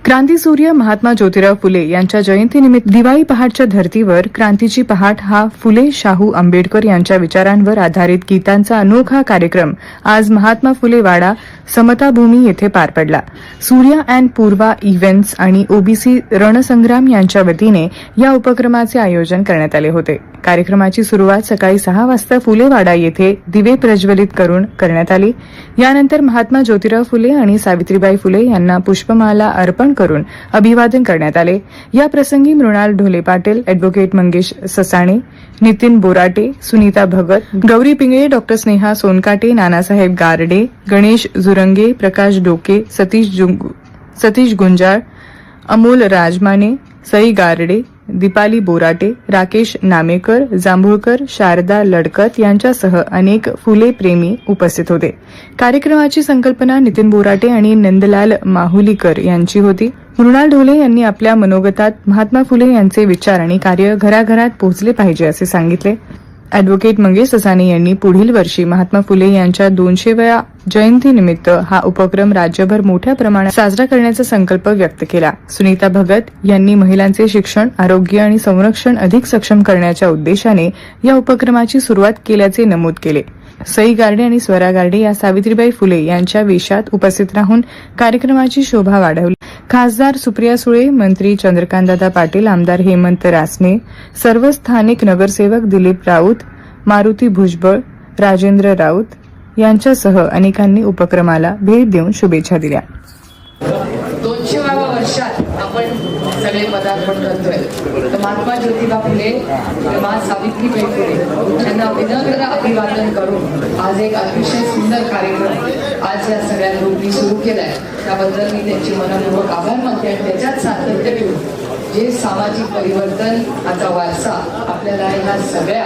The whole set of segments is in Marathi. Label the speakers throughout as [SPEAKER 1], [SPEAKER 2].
[SPEAKER 1] क्रांतीसूर्य महात्मा ज्योतिराव फुले यांच्या जयंतीनिमित्त दिवाळी पहाटच्या धर्तीवर क्रांतीची पहाट हा फुले शाहू आंबेडकर यांच्या विचारांवर आधारित गीतांचा अनोखा कार्यक्रम आज महात्मा फुले वाडा समताभूमी येथे पार पडला। सूर्या अँड पूर्वा इव्हेंट्स आणि ओबीसी रणसंग्राम यांच्या वतीने या उपक्रमाचे आयोजन करण्यात आले होते। कार्यक्रमाची सुरुवात सकाळी 6 वाजता फुलेवाडा येथे दिवे प्रज्वलित करून करण्यात आली। यानंतर महात्मा ज्योतिराव फुले आणि सावित्रीबाई फुले यांना पुष्पमाला अर्पण करून अभिवादन करण्यात आले। या प्रसंगी मृणाल ढोले पाटील, ॲडव्होकेट मंगेश ससाणे, नितीन बोराटे, सुनीता भगत, गौरी पिंगळे, डॉक्टर स्नेहा सोनकाटे, नानासाहेब गारडे, गणेश जुरंगे, प्रकाश डोके, सतीश गुंजाळ, अमोल राजमाने, सई गारडे, दीपाली बोराटे, राकेश नामेकर, जांभूळकर, शारदा लडकत यांच्यासह अनेक फुले प्रेमी उपस्थित होते। कार्यक्रमाची संकल्पना नितीन बोराटे आणि नंदलाल माहुलीकर यांची होती। मृणाल ढोले यांनी आपल्या मनोगतात महात्मा फुले यांचे विचार आणि कार्य घराघरात पोहोचले पाहिजे असे सांगितले। ॲडव्होकेट मंगेश ससाणे यांनी पुढील वर्षी महात्मा फुले यांच्या 200व्या जयंतीनिमित्त हा उपक्रम राज्यभर मोठ्या प्रमाणात साजरा करण्याचा संकल्प व्यक्त केला। सुनीता भगत यांनी महिलांचे शिक्षण, आरोग्य आणि संरक्षण अधिक सक्षम करण्याच्या उद्देशाने या उपक्रमाची सुरुवात केल्याचे नमूद केले। सई गारडे आणि स्वरा गारडे या सावित्रीबाई फुले यांच्या वेशात उपस्थित राहून कार्यक्रमाची शोभा वाढवली। खासदार सुप्रिया सुळे, मंत्री चंद्रकांतदादा पाटील, आमदार हेमंत रासने, सर्व स्थानिक नगरसेवक दिलीप राऊत, मारुती भुजबळ, राजेंद्र राऊत यांच्यासह अनेकांनी उपक्रमाला भेट देऊन शुभेच्छा दिल्या।
[SPEAKER 2] 200व्या वर्षात आपण सगळे पदार्पण करतोय। तर महात्मा ज्योतिबा फुले, सावित्रीबाई फुले यांना विनम्र अभिवादन करून आज एक अतिशय सुंदर कार्यक्रम आज या सगळ्या ग्रुपनी सुरू केलाय। त्याबद्दल मी त्यांचे मनपूर्वक आभार मानते आणि त्याच्यात सातत्य ठेवून जे सामाजिक परिवर्तन आता वारसा आपल्याला ह्या सगळ्या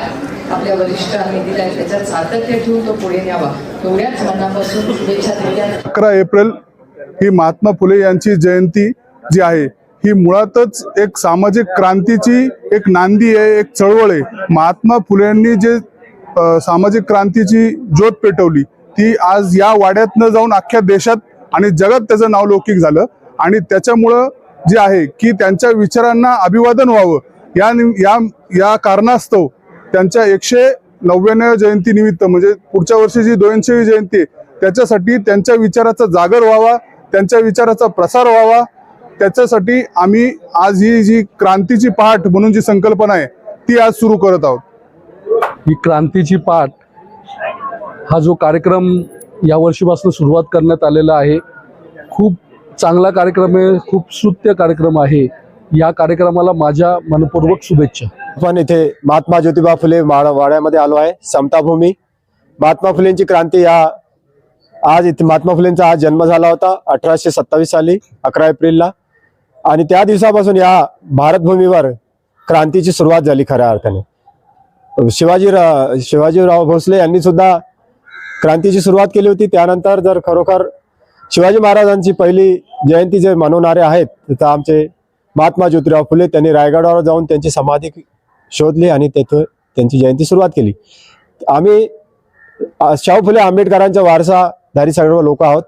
[SPEAKER 2] आपल्या वरिष्ठांनी दिलाय त्याच्यात सातत्य ठेवून तो पुढे न्यावा एवढ्याच मनापासून शुभेच्छा दिल्या।
[SPEAKER 3] 11 एप्रिल ही महात्मा फुले यांची जयंती जी आहे ही मुळातच एक सामाजिक क्रांतीची एक नांदी आहे, एक चळवळ आहे। महात्मा फुलेंनी जे सामाजिक क्रांतीची ज्योत पेटवली ती आज या वाड्यातनं जाऊन अख्ख्या देशात आणि जगात त्याचं नाव लौकिक झालं आणि त्याच्यामुळं जे आहे की त्यांच्या विचारांना अभिवादन व्हावं या कारणास्तव त्यांच्या 190व्या जयंती निमित्त म्हणजे पुढच्या वर्षी जी 200वी जयंती त्याच्यासाठी त्यांच्या विचाराचा जागर व्हावा, त्यांच्या विचाराचा प्रसार व्हावा, त्याच्यासाठी आम्ही आज ही जी क्रांतीची पहाट म्हणून जी संकल्पना आहे ती आज सुरू करत आहोत।
[SPEAKER 4] ही क्रांतीची पहाट हा जो कार्यक्रम या वर्षीपासून सुरुवात करण्यात आलेला आहे खूप चांगला कार्यक्रम आहे, खूप स्तुत्य कार्यक्रम आहे। या कार्यक्रमाला माझ्या मनपूर्वक शुभेच्छा।
[SPEAKER 5] आपण इथे महात्मा ज्योतिबा फुले वाड्यामध्ये आलो आहे, समताभूमी। महात्मा फुलेंची क्रांती आज इथे महात्मा फुलेंचा आज जन्म झाला होता 1827 साली 11 एप्रिलला आणि त्या दिवसापासून या भारतभूमीवर क्रांतीची सुरुवात झाली खऱ्या अर्थाने। शिवाजीराव भोसले यांनी सुद्धा क्रांतीची सुरुवात केली होती। त्यानंतर जर खरोखर शिवाजी महाराजांची पहिली जयंती जे मनवणारे आहेत तर आमचे महात्मा ज्योतिराव फुले त्यांनी रायगडावर जाऊन त्यांची समाधी शोधली आणि तेथे त्यांची जयंती सुरुवात केली। आम्ही शाहू फुले आंबेडकरांच्या वारसाधारी सर्व लोक आहोत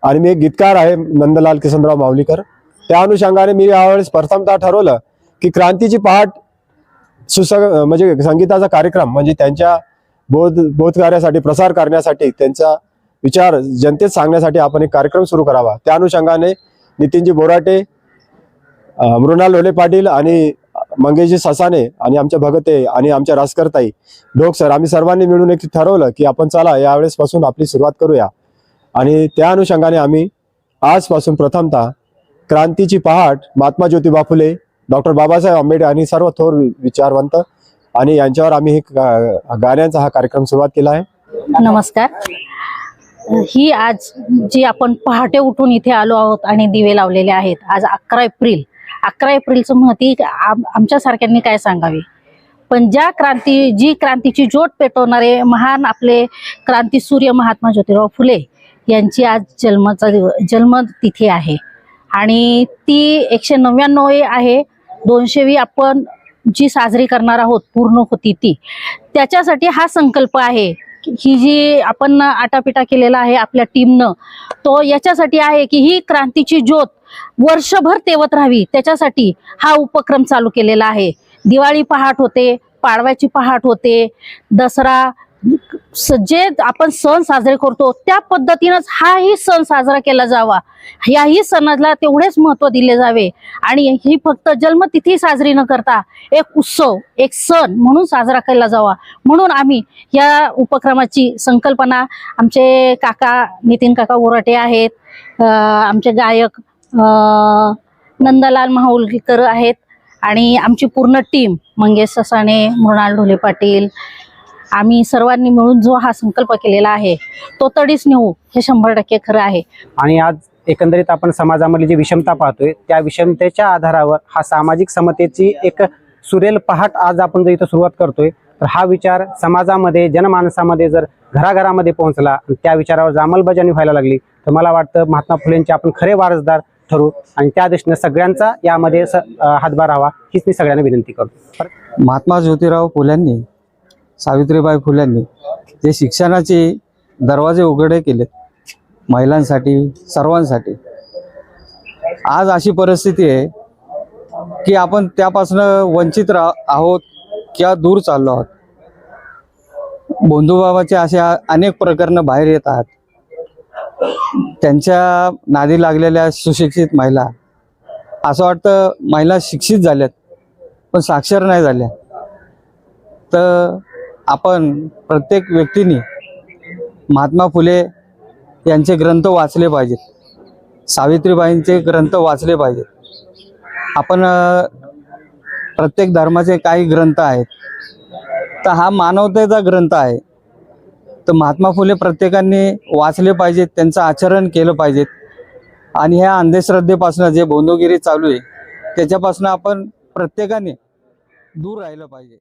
[SPEAKER 5] आणि मी एक गीतकार आहे नंदलाल किसनराव माहुलीकर। त्या अनुषंगाने मी यावेळेस प्रथमतः ठरवलं की क्रांतीची पहाट म्हणजे संगीताचा कार्यक्रम म्हणजे त्यांच्या बोधकार्यासाठी प्रसार करण्यासाठी त्यांचा विचार जनतेत सांगण्यासाठी आपण एक कार्यक्रम सुरू करावा। त्या अनुषंगाने नितीनजी बोराटे, मृणाल ढोले पाटील आणि मंगेशजी ससाणे आणि आमच्या भगते आणि आमच्या राजकर्ताई डोक सर आम्ही सर्वांनी मिळून एक ठरवलं की आपण चला यावेळेस पासून आपली सुरुवात करूया आणि त्या अनुषंगाने आम्ही आजपासून प्रथमतः क्रांतीची पहाट महात्मा ज्योतिबा फुले, डॉक्टर बाबासाहेब आंबेडकर आणि सर्व थोर विचारवंत आणि यांच्यावर आम्ही गाण्यांचा हा कार्यक्रम सुरुवात केला आहे।
[SPEAKER 6] नमस्कार। ही आज जी आपण पहाटे उठून इथे आलो आहोत आणि दिवे लावलेले आहेत। आज 11 एप्रिलचं महत्त्व आमच्या सारख्यांनी काय सांगावे, पण जी क्रांतीची ज्योत पेटवणारे महान आपले क्रांतीसूर्य महात्मा ज्योतिराव फुले यांची आज जन्मतिथी आहे आणि ती 199 आहे। 200वी आपण जी साजरी करणार आहोत पूर्ण होती ती त्याच्यासाठी हा संकल्प आहे ही जी आपण आटापिटा केलेला आहे आपल्या टीमनं, तो याच्यासाठी आहे की ही क्रांतीची ज्योत वर्षभर तेवत राहावी, त्याच्यासाठी हा उपक्रम चालू केलेला आहे. दिवाळी पहाट होते, पाडव्याची पहाट होते, दसरा, जे आपण सण साजरे करतो त्या पद्धतीनंच हाही सण साजरा केला जावा, याही सणाला तेवढेच महत्त्व दिले जावे आणि ही फक्त जन्मतिथी साजरी न करता एक उत्सव, एक सण म्हणून साजरा केला जावा. म्हणून आम्ही या उपक्रमाची संकल्पना, आमचे काका नितीन काका उराटे आहेत, आमचे गायक नंदलाल माहुलकर आहेत आणि आमची पूर्ण टीम, मंगेश ससाणे, मृणाल ढोले पाटील, आम्ही सर्वांनी मिळून जो हा संकल्प केलेला आहे तो तडीस नेऊ, हे 100% खरं आहे.
[SPEAKER 7] आणि आज एकंदरीत आपण समाजामध्ये जी विषमता पाहतोय त्या विषमतेच्या आधारावर हा सामाजिक समतेची एक सुरेल पहाट आज आपण जर इथं सुरुवात करतोय, तर हा विचार समाजामध्ये, जनमानसामध्ये जर घराघरामध्ये पोहोचला आणि त्या विचारावर जर अंमलबजावणी व्हायला लागली, तर मला वाटतं महात्मा फुलेंचे आपण खरे वारसदार ठरू आणि त्या दृष्टीने सगळ्यांचा यामध्ये हातभार राहावा, हीच मी सगळ्यांना विनंती करतो.
[SPEAKER 8] महात्मा ज्योतिराव फुल्यांनी, सावित्रीबाई फुल्यांनी जे शिक्षणाचे दरवाजे उघडे केलेत महिलांसाठी, सर्वांसाठी. आज अशी परिस्थिती आहे की आपण त्यापासून वंचित आहोत किंवा दूर चाललो आहोत. बंधुभावाचे असे अनेक प्रकरणं बाहेर येत आहेत. त्यांच्या नादी लागलेल्या सुशिक्षित महिला, असं वाटतं महिला शिक्षित झाल्यात पण साक्षर नाही झाल्या. तर आपण प्रत्येक व्यक्तीने महात्मा फुले यांचे ग्रंथ वाचले पाहिजेत, सावित्रीबाईंचे ग्रंथ वाचले पाहिजेत. आपण प्रत्येक धर्माचे काही ग्रंथ आहेत, तर हा मानवतेचा ग्रंथ आहे. तर महात्मा फुले प्रत्येकाने वाचले पाहिजेत, त्यांचं आचरण केलं पाहिजेत. आणि ह्या अंधश्रद्धेपासून, जे बोंदोगिरी चालू आहे त्याच्यापासून आपण प्रत्येकाने दूर राहिलं पाहिजे.